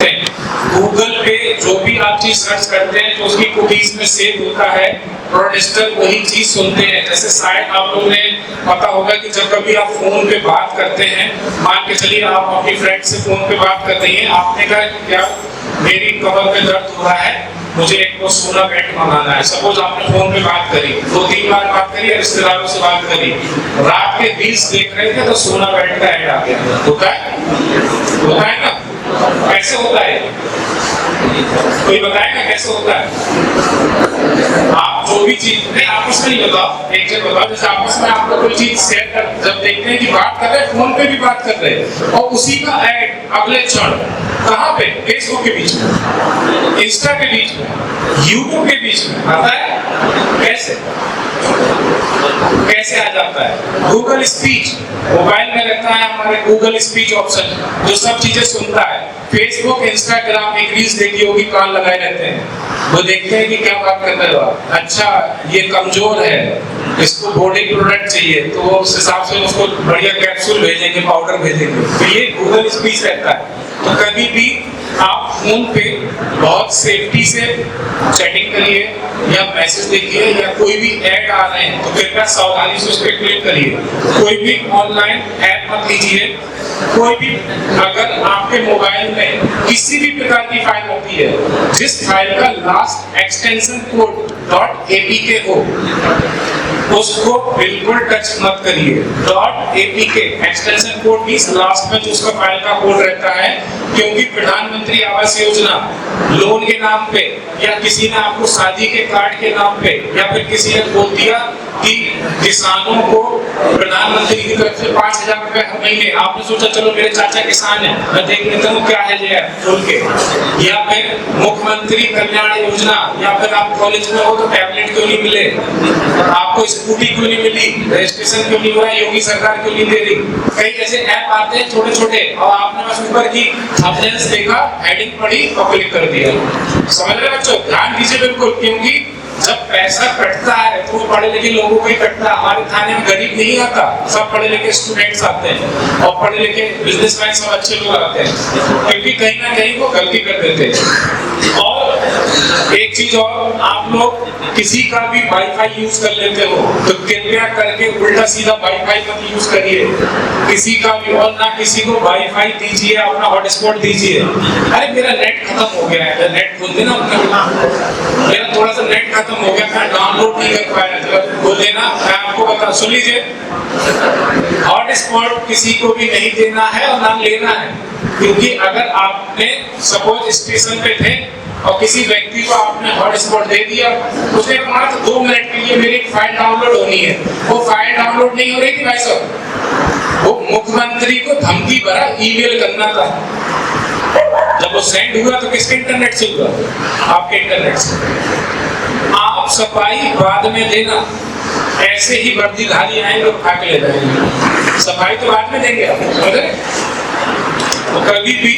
Google पे जो भी आप चीज सर्च करते हैं तो उसकी कुकीज में सेव होता है। प्रोटेस्टर वही चीज सुनते हैं। जैसे शायद आप लोगों ने पता होगा कि जब कभी आप फोन पे बात करते हैं, मान के चलिए आप अपनी फ्रेंड से फोन पे बात कर रही हैं, आपने कहा क्या मेरी कमर में दर्द हो रहा है, मुझे एक वो सोना बेड मंगाना है। सपोज आपने फोन पे बात करी, 2-3 बार बात करी, रिश्तेदारों से बात करी, रात के रील्स देख रहे थे तो सोना बेड का ऐड आ गया। होता है ना? कैसे होता है? कोई बताएगा कैसे होता है? आप जो भी चीज नहीं आपस में नहीं बताओ, एक चीज बताओ। जैसे आपस में आप लोग कोई चीज शेयर कर, जब देखते हैं कि बात कर रहे हैं, फोन पे भी बात कर रहे हैं और उसी का ऐड अगले क्षण कहाँ पे? फेसबुक के बीच में, इंस्टा के बीच में, यूट्यूब के बीच में आता है। कैसे आ जाता है? गूगल स्पीच मोबाइल में रहता है, हमारे गूगल स्पीच ऑप्शन जो सब चीजें सुनता है। फेसबुक, इंस्टाग्राम, एक रील्स देखी होगी, कान लगाए रहते हैं, वो देखते हैं कि क्या बात कर रहे हो आप। अच्छा ये कमजोर है, इसको बॉडी प्रोडक्ट चाहिए, तो वो उस हिसाब से उसको बढ़िया कैप्सूल भेजेंगे, पाउडर भेजेंगे। तो ये गूगल स्पीच रहता है। तो कभी भी आप फोन पे बहुत सेफ्टी से चैटिंग करिए या मैसेज देखिए या कोई भी ऐड आ रहे हैं तो कृपया सावधानी से उस पर क्लिक करिए। कोई भी ऑनलाइन ऐप मत लीजिए। कोई भी अगर आपके मोबाइल में किसी भी प्रकार की फाइल होती है, जिस फाइल का लास्ट एक्सटेंशन कोड .apk हो, उसको बिल्कुल टच मत करिए। .apk extension code means last में जो उसका फाइल का कोड रहता है, क्योंकि प्रधानमंत्री आवास योजना लोन के नाम पे या किसी ने आपको शादी के कार्ड के नाम पे या फिर किसी ने बोल दिया कि किसानों को प्रधानमंत्री की तरफ से 5,000 रुपए हर महीने, आपने सोचा चलो मेरे चाचा किसान है, मैं देख लेता हूँ क्या है ये बोल के, या फिर मुख्यमंत्री कल्याण योजना, या फिर आप कॉलेज में हो तो टैबलेट क्यों नहीं मिले, आपको स्कूटी क्यों नहीं मिली, रजिस्ट्रेशन क्यों नहीं हुआ, योगी सरकार क्यों नहीं दे रही। कई ऐसे ऐप आते हैं छोटे छोटे और आपने बस ऊपर की थंबनेल्स देखा, हेडिंग पढ़ी और क्लिक कर दिया। समझ रहे बच्चों? ध्यान दीजिए बिल्कुल, क्योंकि जब पैसा कटता है तो पढ़े लिखे लोगों को ही कटता है। हमारे थाने में गरीब नहीं आता, सब पढ़े लिखे स्टूडेंट्स आते हैं और पढ़े लिखे बिजनेसमैन, सब अच्छे लोग आते हैं, क्योंकि कहीं ना कहीं वो गलती कर देते हैं। और एक चीज और, आप लोग किसी का भी वाईफाई यूज कर लेते हो तो कृपया करके उल्टा सीधा वाईफाई मत यूज करिए किसी का भी, और ना किसी को वाईफाई दीजिए, अपना हॉटस्पॉट दीजिए। अरे मेरा नेट खत्म हो गया है, नेट खोल देना अपना, मेरा थोड़ा सा नेट खत्म हो गया, मैं डाउनलोड नहीं कर पाया, खोल देना। मैं आपको बता, सुन लीजिए, हॉटस्पॉट किसी को भी नहीं देना है और ना लेना है, क्योंकि अगर आपने सपोज स्टेशन पे थे और किसी व्यक्ति को आपने हॉटस्पॉट दे दिया, उसने कहा तो 2 मिनट के लिए मेरी एक फाइल डाउनलोड होनी है, वो फाइल डाउनलोड नहीं हो रही थी भाई साहब, वो मुख्यमंत्री को धमकी भरा ईमेल करना था। जब वो सेंड हुआ तो किसके इंटरनेट से हुआ? आपके इंटरनेट से। आप सफाई बाद में देना, ऐसे ही वर्दीधारी आएंगे उठा के ले जाएंगे, सफाई तो बाद में देंगे आप, समझ रहे? तो कभी भी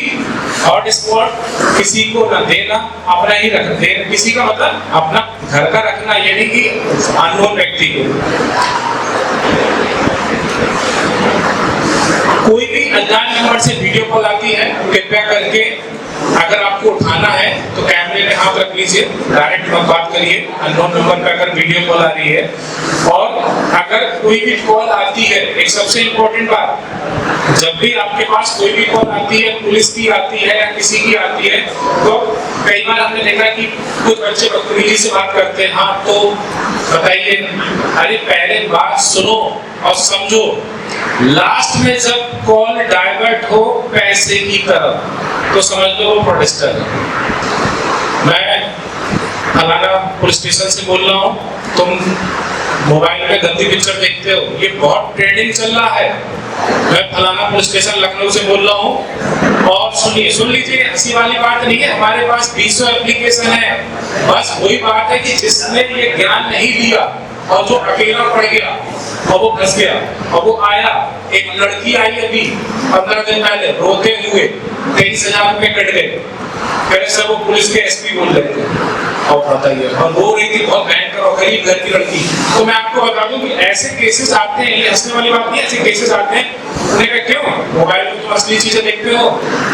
हॉटस्पॉट किसी को ना देना, अपना ही रख देना। किसी का मतलब अपना घर का रखना, ये नहीं कि अननोन व्यक्ति को। कोई भी अनजान नंबर से वीडियो कॉल आती है, कृपया करके अगर आपको उठाना है तो कैमरे में हाथ रख लीजिए, डायरेक्ट मत बात करिए अननोन नंबर पर अगर वीडियो कॉल आ रही है। और अगर कोई भी कॉल आती है, एक सबसे इम्पोर्टेंट बात, जब भी आपके पास कोई भी कॉल आती है, पुलिस की आती है या किसी की आती है, तो कई बार हमने देखा कि कुछ बच्चे बदतमीजी से बात करते हैं। हाँ तो बताइए, अरे पहले बात सुनो और समझो, लास्ट में जब कॉल डाइवर्ट हो पैसे की तरफ तो समझ लो वो प्रोटेस्टर है। मैं फलाना पुलिस स्टेशन से बोल रहा हूँ, तुम मोबाइल में गंदी पिक्चर देखते हो, ये बहुत ट्रेंडिंग चल रहा है। मैं फलाना पुलिस स्टेशन लखनऊ से बोल रहा हूँ, और सुनिए, सुन लीजिए, ऐसी वाली बात नहीं है, हमारे पास 200 एप्लीकेशन है। बस वही बात है कि जिसने ये ज्ञान नहीं दिया और जो अकेला पड़ गया और वो फंस गया, और वो आया, एक लड़की आई अभी 15 दिन पहले, रोते हुए 23,000 रुपए कट गए, सर वो पुलिस के एसपी बोल रहे थे और बताइए, और रो रही थी बहुत भयंकर गरीब घर की लड़की। तो मैं आपको बता दूं कि ऐसे केसेस आते हैं, ये हंसने वाली बात नहीं, ऐसे केसेस आते हैं। उन्होंने कहा क्यों, मोबाइल में तुम असली चीजें देखते हो,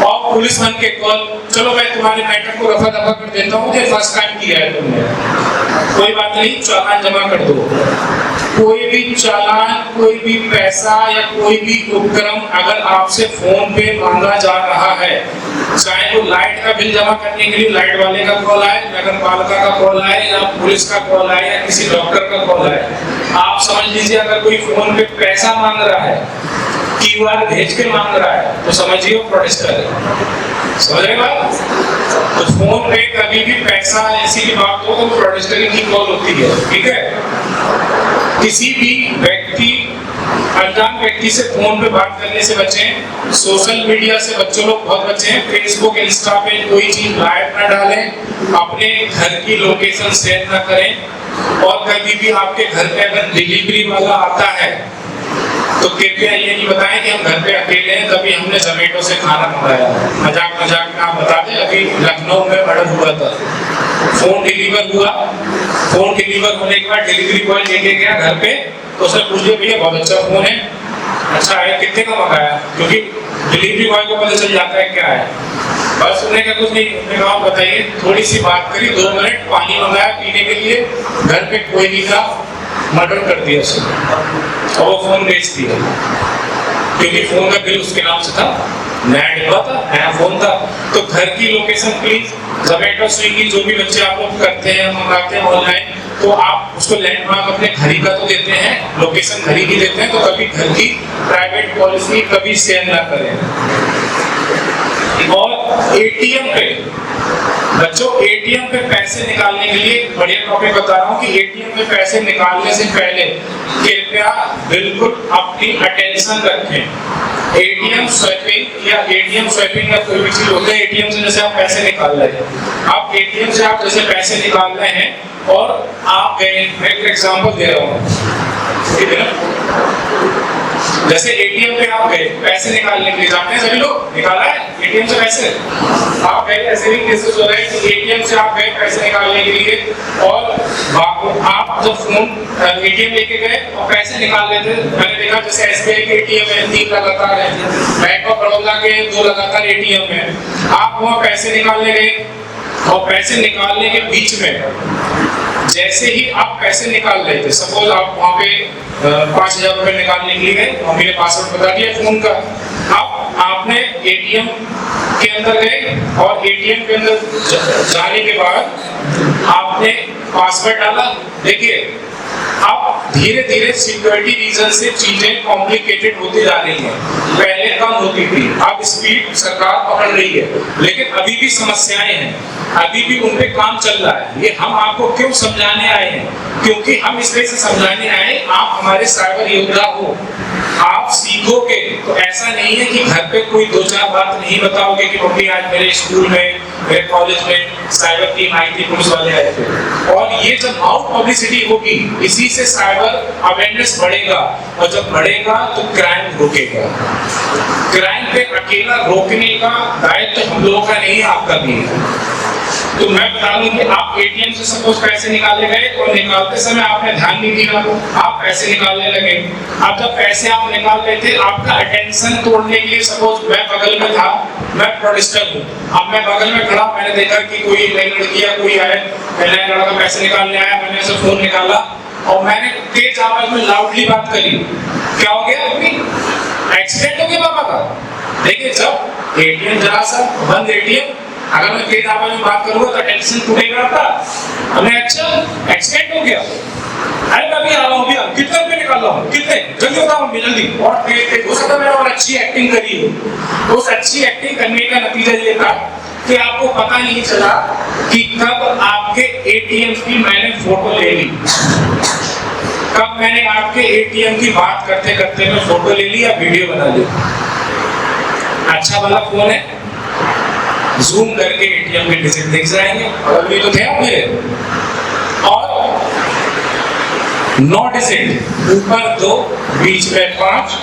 और पुलिस बन के कॉल, चलो मैं तुम्हारे मैटर को रफा दफा कर देता हूँ, ये फर्स्ट टाइम किया है तुमने, कोई बात नहीं, चालान जमा कर दो। कोई भी चालान, कोई भी पैसा या कोई भी उपक्रम अगर आपसे फोन पे मांगा जा रहा है, चाहे वो लाइट का बिल जमा करने के लिए लाइट वाले का कॉल आए, नगर पालिका का कॉल आए, या पुलिस का कॉल आए, या किसी डॉक्टर का कॉल आए, आप समझ लीजिए अगर कोई फोन पे पैसा मांग रहा है, क्यूआर भेज के मांग रहा है, तो समझिए वो प्रोटेस्टर है। समझ रहे बात? तो फोन पे कभी भी पैसा ऐसी भी बात हो तो प्रोटेस्टरी की कॉल होती है, ठीक है। किसी भी व्यक्ति, अनजान व्यक्ति से फोन पे बात करने से बचें। सोशल मीडिया से बच्चों लोग बहुत बचें। फेसबुक, इंस्टा पे कोई चीज लाइव ना डालें, अपने घर की लोकेशन शेयर ना करें, और कभी भी आपके घर पे अगर डिलीवरी वाला आता है तो कृपया ये नहीं बताएं कि हम घर पे अकेले हैं तभी हमने जोमेटो से खाना मंगाया। मजाक मजाक में आप बता दें, अभी लखनऊ में मर्डर हुआ था, फोन डिलीवर हुआ, फोन डिलीवर होने के बाद डिलीवरी बॉय लेके गया घर पे, तो उसने पूछ लिया भैया बहुत अच्छा फोन है, अच्छा है, कितने का मंगाया, क्योंकि डिलीवरी बॉय को पता चल जाता है क्या है। बस उन्होंने कहा कुछ नहीं, उन्होंने कहा बताइए, थोड़ी सी बात करी, 2 मिनट, पानी मंगाया पीने के लिए, घर पे कोई नहीं था, मर्डर कर दिया उसने, और वो फोन बेच दिया, क्योंकि फोन का बिल उसके नाम से था, नया डिब्बा था, नया फोन था। तो घर की लोकेशन प्लीज, जोमेटो, स्विगी, जो भी बच्चे आप लोग करते हैं, मंगाते हैं ऑनलाइन, तो आप उसको लैंडमार्क अपने घर ही का तो देते हैं, लोकेशन घर ही की देते हैं, तो कभी घर की प्राइवेट पॉलिसी कभी शेयर ना करें। और एटीएम पे बच्चों, एटीएम पे पैसे निकालने के लिए बढ़िया टॉपिक बता रहा हूँ कि एटीएम पे पैसे निकालने से पहले कृपया बिल्कुल अपनी अटेंशन रखें। एटीएम स्वैपिंग या एटीएम स्वैपिंग या कोई भी चीज होता है, एटीएम से जैसे आप पैसे निकाल रहे हैं, आप एटीएम से आप जैसे पैसे निकाल रहे हैं और आप गए, मैं एक एग्जांपल दे रहा हूँ, ठीक है ना, जैसे एटीएम पे आप गए पैसे निकालने के लिए, जाते हैं सभी लोग, निकाला है एटीएम से पैसे, आप गए, ऐसे ही केसेस हो रहे हैं कि एटीएम से आप गए पैसे निकालने के लिए, और आप जब फोन एटीएम लेके गए और पैसे निकाल रहे थे, मैंने देखा जैसे एसबीआई के एटीएम है 3 लगातार है, बैंक ऑफ बड़ौदा के 2 लगातार एटीएम है, आप वहाँ पैसे निकालने गए, और पैसे निकालने के बीच में जैसे ही आप पैसे निकाल रहे थे, सपोज आप वहाँ पे 5,000 रुपए निकालने के लिए गए, और मेरे पासवर्ड बता दिया फोन का, अब आपने एटीएम के अंदर गए, और एटीएम के अंदर जाने के बाद आपने पासवर्ड डाला। देखिए अब धीरे धीरे सिक्योरिटी रीजन से चीजें कॉम्प्लिकेटेड होती जा रही हैं, पहले कम होती थी, अब स्पीड सरकार पकड़ रही है, लेकिन अभी भी समस्याएं हैं, अभी भी उन पे काम चल रहा है। ये हम आपको क्यों समझाने आए हैं, क्योंकि हम इसलिए से समझाने आए, आप हमारे साइबर योद्धा हो, आप सीखोगे, तो ऐसा नहीं है कि घर पे कोई 2-4 बात नहीं बताओगे कि मम्मी आज मेरे स्कूल में, मेरे कॉलेज में साइबर टीम आई थी, पुलिस वाले आए थे, और ये जब माउथ पब्लिसिटी होगी, इसी से साइबर अवेयरनेस बढ़ेगा, और जब बढ़ेगा तो क्राइम रुकेगा। क्राइम पे अकेला रोकने का दायित्व तो हम लोगों का नहीं है, आपका भी है। तो मैं बता दूं कि आप एटीएम से सपोज पैसे निकालने गए, और निकालते समय आपने ध्यान नहीं दिया, आप पैसे निकालने लगे। अब जब पैसे आप निकाल रहे थे, आपका अटेंशन तोड़ने के लिए, सपोज मैं बगल में था, मैं प्रोटेस्टर हूँ, अब मैं बगल में खड़ा, मैंने देखा कि कोई नई लड़की या कोई आया, नया लड़का पैसे निकालने आया, मैंने ऐसे फोन निकाला और मैंने तेज आवाज में लाउडली बात करी, क्या हो गया, एक्सीडेंट हो गया पापा का। देखिए जब एटीएम जरा सा बंद एटीएम, अगर मैं तेज आवाज में बात करूंगा तो टेंशन टूटेगा आपका। हमने अच्छा एक्सीडेंट हो गया, अरे मैं भी आ रहा हूँ भैया, कितने रुपए निकाल रहा हूँ, कितने, जल्दी बताओ जल्दी, और तेज हो सकता है मैंने और अच्छी एक्टिंग करी हो। तो उस अच्छी एक्टिंग करने का नतीजा ये था कि आपको पता नहीं चला कि कब आपके एटीएम की मैंने फोटो ले ली, कब मैंने आपके एटीएम की बात करते करते मैं फोटो ले ली या वीडियो बना ली। अच्छा वाला फोन है, जूम करके एटीएम के डिजिट दिख जाएंगे, और भी तो थे आप मेरे, और 9 डिजिट, ऊपर 2, बीच में 5,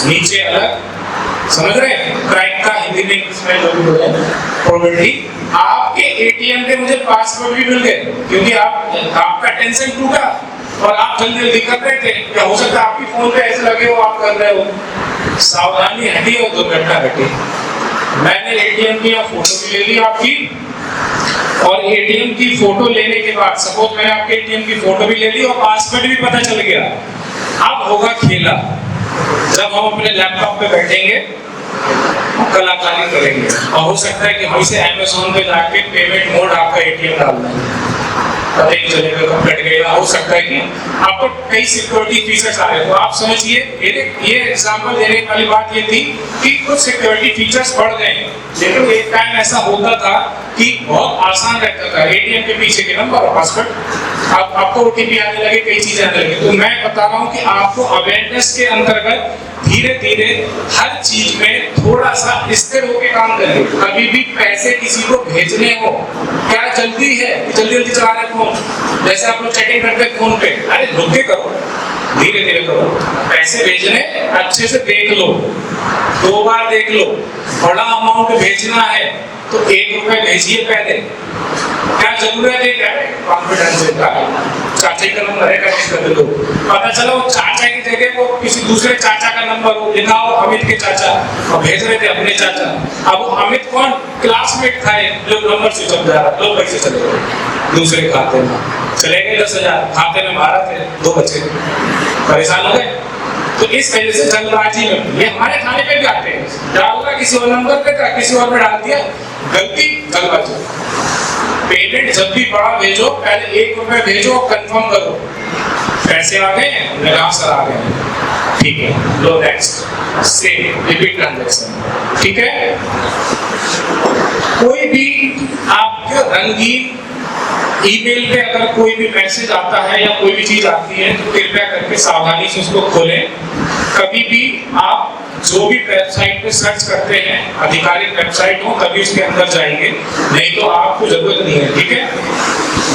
नीचे अलग, समझ रहे हैं? क्राइम का हिंदी में इसमें जो भी बोले प्रोबेबिलिटी, आपके एटीएम के मुझे पासवर्ड भी मिल गए, क्योंकि आपका टेंशन टूटा और आप जल्दी जल्दी कर रहे थे। क्या हो सकता है आपकी फोन पे ऐसे लगे हो आप कर रहे हो, सावधानी हटी और दुर्घटना घटी। मैंने एटीएम की फोटो भी ले ली आपकी, और एटीएम की फोटो लेने के बाद सपोज मैंने आपके एटीएम की फोटो भी ले ली और पासवर्ड भी पता चल गया। अब होगा खेला, जब हम अपने लैपटॉप पे बैठेंगे कलाकारी करेंगे, और हो सकता है कि हमसे अमेज़न पे जाके पेमेंट मोड आपका एटीएम डालना है, पता ही चलेगा कब कट गया। हो सकता है कि आपको कई सिक्योरिटी फीचर्स आ रहे हैं, तो आप समझिए ये एग्जांपल देने वाली बात ये थी कि कुछ सिक्योरिटी फीचर्स बढ़ गए, लेकिन एक टाइम ऐसा होता था कि बहुत आसान रहता था एटीएम के पीछे के नंबर और पासवर्ड, अब आपको ओटीपी आने लगे, कई चीजें आने लगी। तो मैं बता रहा हूँ कि आपको अवेयरनेस के अंतर्गत धीरे धीरे हर चीज में थोड़ा सा स्थिर होकर काम करें। कभी भी पैसे किसी को भेजने हो, क्या जल्दी है कि जल्दी जल्दी चला रहे फोन, जैसे आप लोग चेकिंग करते हैं फोन पे, अरे रुक के करो, धीरे धीरे करो। पैसे भेजने अच्छे से देख लो, 2 बार देख लो। बड़ा अमाउंट भेजना है तो 1 रुपए भेजिए पहले, क्या जरूरत है, क्या कॉन्फिडेंस का चाचा का नंबर है कर दो, पता चला वो चाचा की जगह वो किसी दूसरे चाचा का नंबर हो, लिखा हो अमित के चाचा, और भेज रहे थे अपने चाचा। अब वो अमित कौन, क्लासमेट था, जो नंबर स्विच ऑफ जा रहा, 2 पैसे चले गए दूसरे खाते में, चले गए 10,000, खाते में 12 थे, 2 बचे, परेशान हो गए। तो इस वजह से जल्दबाजी में ये हमारे थाने पे भी आते हैं, डालना किसी और नंबर पे था, किसी और में डाल दिया, गलती जल्दबाजी। पेमेंट जब भी बड़ा भेजो पहले 1 रुपए भेजो, कंफर्म करो पैसे आ गए, लगा सर आ गए, ठीक है, लो नेक्स्ट, सेम रिपीट ट्रांजैक्शन, ठीक है। कोई भी आपके रंगीन ईमेल पे अगर कोई भी मैसेज आता है या कोई भी चीज आती है तो कृपया करके सावधानी से उसको खोलें। कभी भी आप जो भी वेबसाइट पे सर्च करते हैं, आधिकारिक वेबसाइट हो, तभी उसके अंदर जाएंगे, नहीं तो आपको जरूरत नहीं है, ठीक है।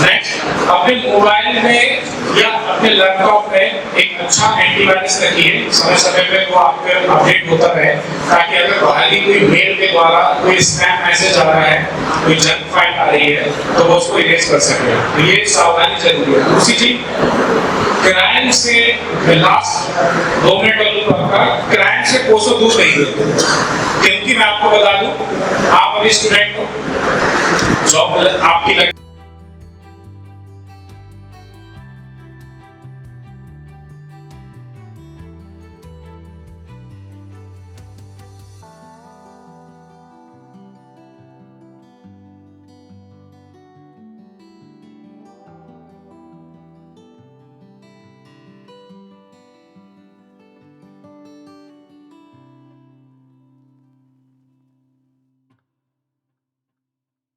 नेक्स्ट, अपने मोबाइल में या अपने लैपटॉप में एक अच्छा एंटीवायरस रखिए, समय समय पे वो आपके अपडेट होता रहे, ताकि अगर बाहरी कोई मेल के द्वारा कोई स्पैम मैसेज आ रहा है, कोई जंक फाइल आ रही है, तो वो उसको इरेज कर सके। तो ये सावधानी जरूरी है। दूसरी चीज, क्राइम से लास्ट 2 मिनट आपका क्राइम से कोसों दूर रहिए, क्योंकि मैं आपको बता दूं, आप अभी स्टूडेंट हो, जॉब आपकी लग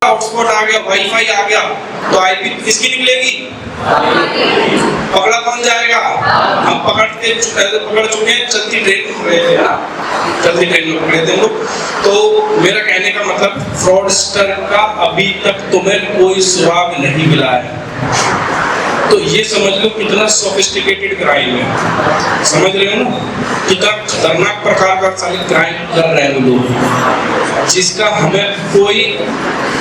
हॉटस्पॉट आ गया, वाईफाई आ गया, तो आईपी किसकी निकलेगी, पकड़ा कौन जाएगा, हम पकड़ चुके हैं, चलती ट्रेन में पकड़े थे ना, चलती ट्रेन में पकड़े थे हम लोग। तो मेरा कहने का मतलब, फ्रॉडस्टर का अभी तक तुम्हें कोई सुराग नहीं मिला है, तो ये समझ लो कितना सोफिस्टिकेटेड क्राइम है, समझ रहे हो ना, कितना खतरनाक प्रकार का सारे क्राइम कर रहे हैं लोग, जिसका हमें कोई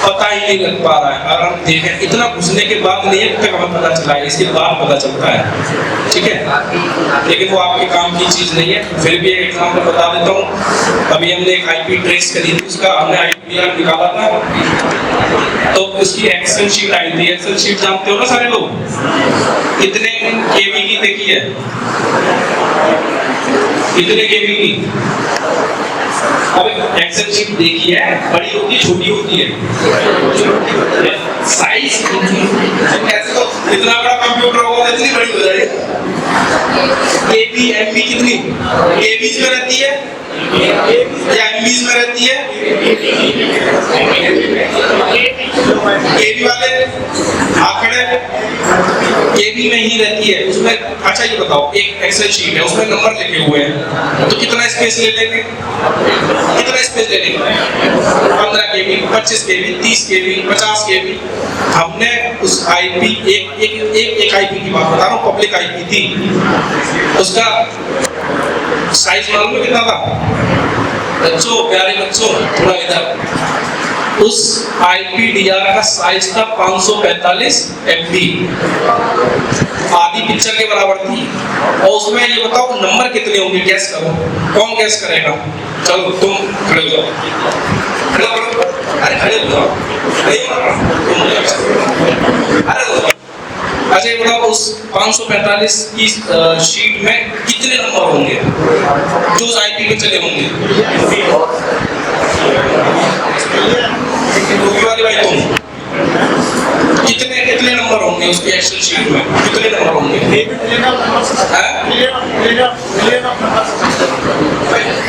पता ही नहीं लग पा रहा है। और हम देखें, इतना घुसने के बाद नहीं है तक हमें पता चला है, इसके बाद पता चलता है, ठीक है। लेकिन वो आपके काम की चीज नहीं है। फिर भी एक एग्जाम्पल बता देता हूँ, अभी हमने एक आईपी ट्रेस करी थी, उसका हमने आईपीआर निकाला था, तो उसकी एक्सेल शीट आई थी। एक्सेल शीट जानते हो ना सारे लोग, कितने केबी की देखी है, कितने केबी की, अब एक्सेल शीट देखी है, बड़ी होती है छोटी होती है, साइज कैसे, तो इतना बड़ा कंप्यूटर होगा तो इतनी बड़ी हो जाएगी। केबी एमबी कितनी केबीज में रहती है या एमबीज में रहती है, केबी वाले आंकड़े केबी में ही रहती है उसमें। अच्छा ये बताओ, एक एक्सेल शीट है, उसमें नंबर लिखे हुए हैं, तो कितना स्पेस ले लेंगे, कितना स्पेस ले लेंगे, 15 केबी, 25 केबी, 30 केबी, 50 केबी। हमने उस आईपी एक आईपी की बात बता रहा हूँ, पब्लिक आईपी थी, उसका साइज मालूम है कितना था बच्चों, प्यारे बच्चों, थोड़ा इधर, उस IPDR का साइज था 545 MB, आधी पिक्चर के बराबर थी। और उसमें ये बताओ नंबर कितने होंगे, गैस करो, कौन गैस करेगा? चलो तुम खड़े हो जाओ, खड़े हो, अरे खड़े हो जाओ, अरे अच्छा ये बताओ उस 545 की शीट में कितने नंबर होंगे जो उस IP में चले होंगे? टोपी वाले भाई तुम कितने कितने नंबर होंगे उसकी एक्सेल शीट में, कितने नंबर होंगे?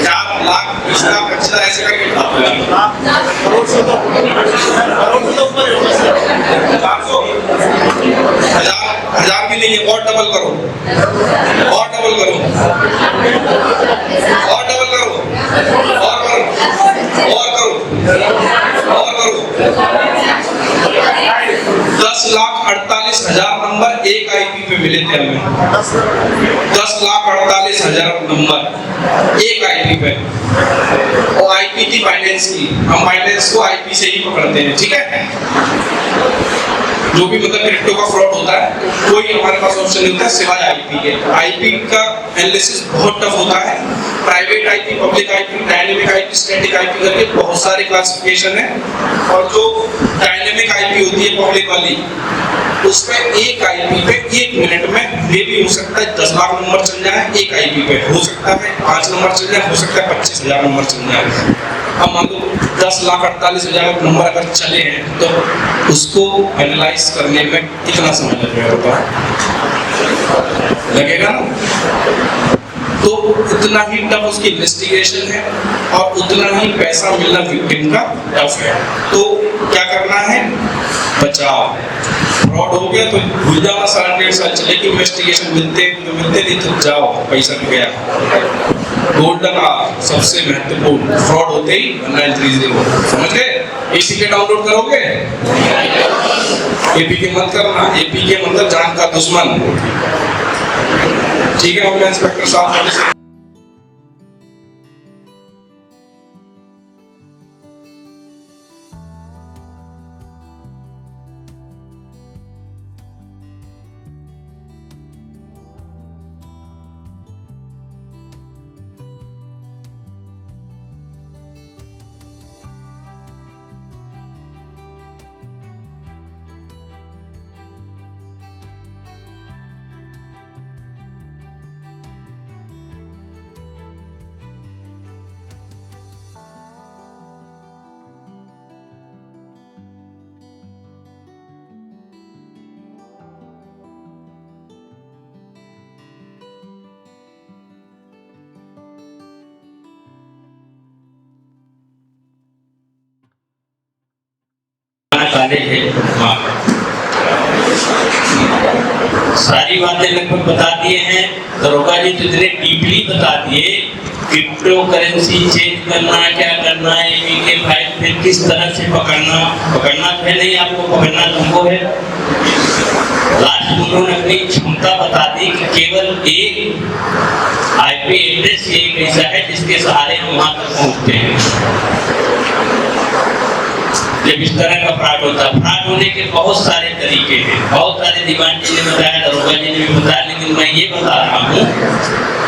4 लाख 20 लाख अच्छा ऐसे करके हजार भी नहीं है, और डबल करो, और डबल करो, और डबल करो, और करो, और करो, और करो। 10,48,000 नंबर एक IP पे मिले थे हमें। 10,48,000 नंबर एक IP पे, और IP थी फाइनेंस की। हम फाइनेंस को IP से ही पकड़ते हैं, ठीक है? जो भी मतलब क्रिप्टो का फ्रॉड होता है कोई हमारे पास ऑप्शन नहीं होता सिवाय IP के। IP का एनालिसिस बहुत टफ होता है। Private IP, public IP, dynamic IP, static IP करके बहुत सारे क्लासिफिकेशन है। और जो डायनेमिक IP होती है पब्लिक वाली, उसमें एक IP पे 1 मिनट में ये भी हो सकता है 10 लाख नंबर चल जाए, एक IP पे हो सकता है 5 नंबर चल जाए, हो सकता है 25,000 नंबर चल जाए। अब मान लो 10,48,000 नंबर अगर चले हैं तो उसको एनालाइज करने में कितना समय लगेगा? लगेगा ना? तो उतना ही टफ उसकी इन्वेस्टिगेशन है और उतना ही पैसा मिलना विक्टिम का टफ है। तो क्या करना है? बचाव। फ्रॉड हो गया तो भूल जाना, सारा 1.5 साल चले कि इन्वेस्टिगेशन मिलते नहीं तो जाओ, पैसा गया। गोल्डन आवर सबसे महत्वपूर्ण, फ्रॉड होते ही 1930 समझ गए? APK डाउनलोड करोगे? APK मत करना, APK मतलब जान का दुश्मन, ठीक है? होगा इंस्पेक्टर साहब। कॉलेज है, सारी बातें लगभग बता दिए हैं। दरोगा जी तो इतने डीपली बता दिए, क्रिप्टो करेंसी चेंज करना, क्या करना है, APK फाइल फिर किस तरह से पकड़ना है नहीं, आपको पकड़ना तुमको है। लास्ट उन्होंने अपनी क्षमता बता दी कि केवल एक IP एड्रेस एक ऐसा है जिसके सहारे हम वहां तक पहुंचते हैं। जब इस तरह का फ्रॉड होता है, फ्रॉड होने के बहुत सारे तरीके हैं, बहुत सारे दीवान जी ने बताया, दरोगा जी ने भी बताया, लेकिन मैं ये बता रहा हूँ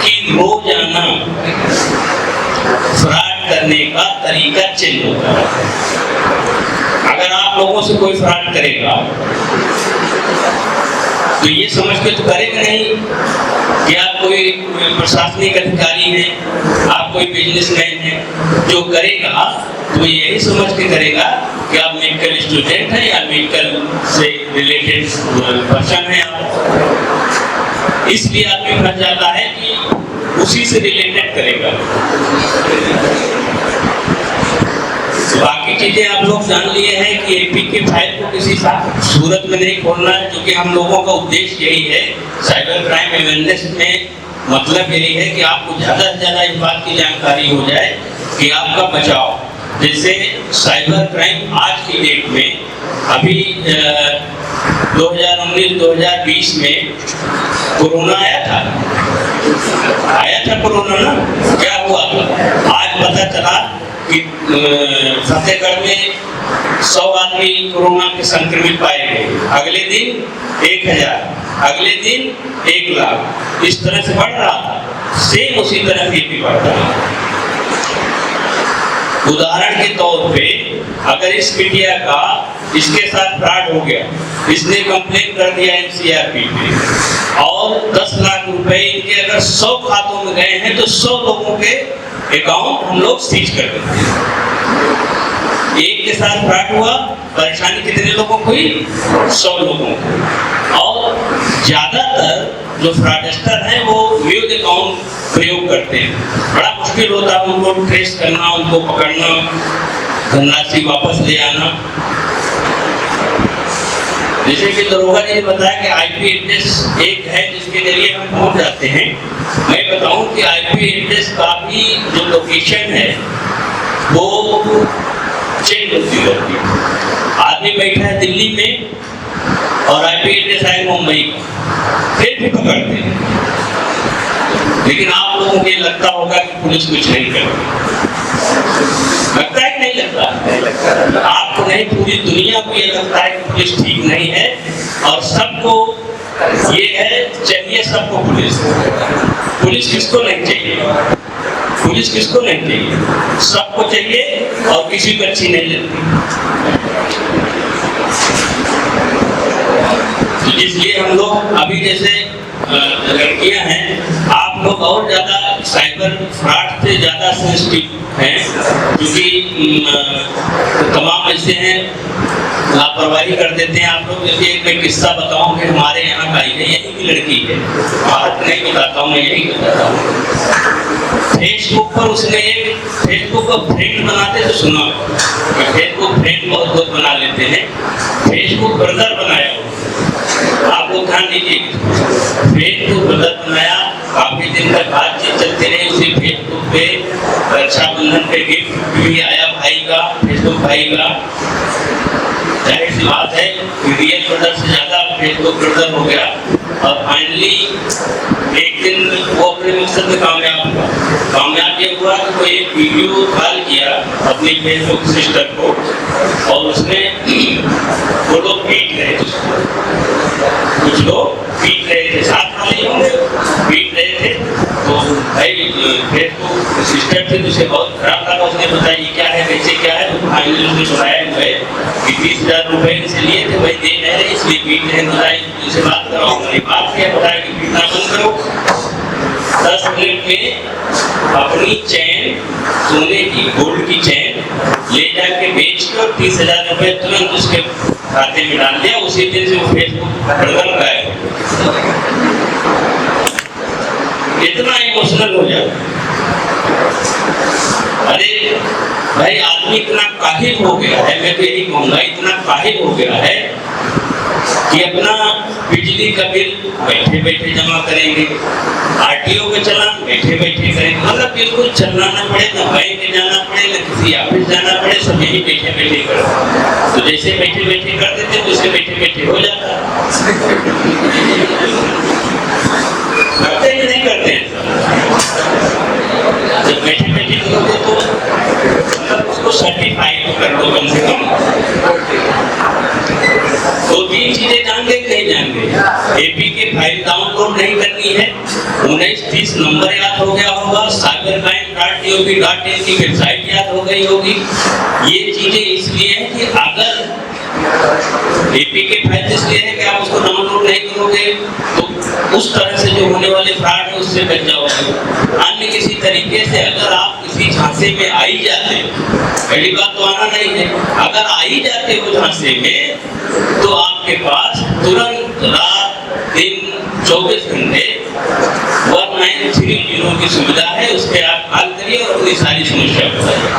कि रोजाना फ्रॉड करने का तरीका चेंज होता है। अगर आप लोगों से कोई फ्रॉड करेगा तो ये समझ के तो करेगा नहीं कि आप कोई प्रशासनिक अधिकारी हैं, आप कोई बिजनेसमैन हैं। जो करेगा तो यही समझ के करेगा कि आप मेडिकल स्टूडेंट हैं या मेडिकल से रिलेटेड पर्सन हैं आप। इसलिए आदमी फंस जाता है कि उसी से रिलेटेड करेगा। बाकी चीजें आप लोग जान लिए हैं कि APK फाइल को किसी सूरत में नहीं खोलना है, क्योंकि हम लोगों का उद्देश्य यही है साइबर क्राइम अवेयरनेस में। मतलब यही है कि आपको ज़्यादा से ज़्यादा इस बात की जानकारी हो जाए कि आपका बचाव। जैसे साइबर क्राइम आज की डेट में अभी 2019-2020 में कोरोना आया था कोरोना ना, क्या हुआ? आज पता चला कि फतेहगढ़ में 100 आदमी कोरोना के संक्रमित पाए गए, अगले दिन 1000, अगले दिन 1 लाख, इस तरह से बढ़ रहा था। सेम उसी तरह से भी बढ़ रहा है। उदाहरण के तौर पे अगर इस मीडिया का इसके साथ फ्रॉड हो गया, इसने कंप्लेन कर दिया एनसीआरपी पे और 10 लाख रुपए इनके अगर 100 खातों में गए हैं तो 100 लोगों के अकाउंट हम लोग सीज कर देते हैं। एक के साथ फ्रॉड हुआ, परेशानी कितने लोगों को हुई? 100 लोगों को। और ज्यादातर जो फ्रॉडस्टर हैं वो म्यूट अकाउंट प्रयोग करते हैं। बड़ा मुश्किल होता है उनको ट्रेस करना, उनको पकड़ना, धनराशि वापस ले आना। जैसे कि दरोगा जी ने बताया कि आईपी एड्रेस एक है जिसके जरिए हम पहुंच जाते हैं। मैं बताऊं कि आईपी एड्रेस का भी जो लोकेशन है वो चेंज होती रहती है। आदमी बैठा है दिल्ली में और आईपी एड्रेस है मुंबई का, फिर भी पकड़ते हैं। लेकिन आप लोगों को ये लगता होगा कि पुलिस कुछ नहीं करती, लगता है कि नहीं लगता? नहीं लगता। आपको नहीं, पूरी दुनिया को ये लगता है कि पुलिस ठीक नहीं है और सबको ये है, चाहिए सबको पुलिस। पुलिस किसको नहीं चाहिए? पुलिस किसको नहीं चाहिए? सबको चाहिए और किसी को अच्छी नहीं लगती। तो इसलिए हम लोग अभी जैसे लड़कियां हैं, आप लोग और ज्यादा साइबर फ्रॉड से ज्यादा सेंसिटिव हैं, क्योंकि तमाम ऐसे हैं लापरवाही कर देते हैं आप लोग। जैसे एक मैं किस्सा बताऊं कि हमारे यहाँ का यही की लड़की है, बात नहीं बताता हूँ, मैं यही बताता हूँ। फेसबुक पर उसने एक फेसबुक पर फ्रेंड बनाते तो सुना, फेसबुक फ्रेंड बहुत लोग बना लेते हैं, फेसबुक ब्रदर बनाया। आप लोग ध्यान दीजिए, फेसबुक ब्रदर बनाया, काफी दिन तक बातचीत चलती रही। उसी फेसबुक पे रक्षाबंधन पे गिफ्ट भी आया भाई का, फेसबुक भाई का। जाहिर सी बात है रियल ब्रदर से ज्यादा फेसबुक ब्रदर हो गया और फाइनली एक दिन वो अपने मकसद में कामयाब हुआ। कामयाब ये हुआ कि वो एक वीडियो कॉल किया अपनी फेसबुक सिस्टर को और उसने वो लोग पीट रहे थे, कुछ लोग पीट रहे थे, साथ वाले होंगे पीट रहे थे। तो भाई फेसबुक सिस्टर थे, उसे बहुत खराब लगा। उसने बताया ये क्या है, कैसे क्या है। तो फाइनली उसने सुनाया हुए कि 20,000 रुपए से लिए थे, भाई दे रहे हैं इसलिए पीट रहे। बताया उनसे बात कराओ, मैंने बात किया, बताया कि पीटना बंद करो। 10 मिनट में अपनी चैन, सोने की गोल्ड की चैन ले जाके बेच के और 30,000 रुपए तुरंत उसके खाते में डाल दिया। उसी दिन से वो फेसबुक ब्रदर गायब। इतना इमोशनल हो जाए। अरे भाई आदमी इतना काहिल हो गया है, मैं तो यही कहूँगा इतना काहिल हो गया है कि अपना बिजली का बिल बैठे बैठे जमा करेंगे, आरटीओ का चालान बैठे बैठे करेंगे। मतलब बिल्कुल चलना ना पड़े, ना बैंक जाना पड़े, ना किसी ऑफिस जाना पड़े, सब यही बैठे बैठे करो। तो जैसे बैठे बैठे कर देते वैसे बैठे बैठे हो जाता। करते ही नहीं करते हैं। जब बैठे बैठे करोगे तो मतलब उसको सर्टिफाइड कर दो कम से कम। 2-3 चीजें जान गए नहीं जान गए। एपी के फाइल डाउनलोड नहीं करनी है, 1930 नंबर याद हो गया होगा, cybercrime.gov.in की वेबसाइट याद हो गई होगी। ये चीजें इसलिए है कि अगर एपी के फाइल इसलिए है कि आप उसको डाउनलोड नहीं करोगे तो उस तरह से जो होने वाले फ्रॉड है उससे बच जाओगे। अन्य किसी तरीके से अगर आप किसी झांसे में आ ही जाते, पहली बात तो आना नहीं है, अगर आ ही जाते हो झांसे में तो आपके पास तुरंत रात दिन 24 घंटे 1930 की सुविधा है, उस पर आप कॉल करिए और अपनी सारी समस्या बताइए।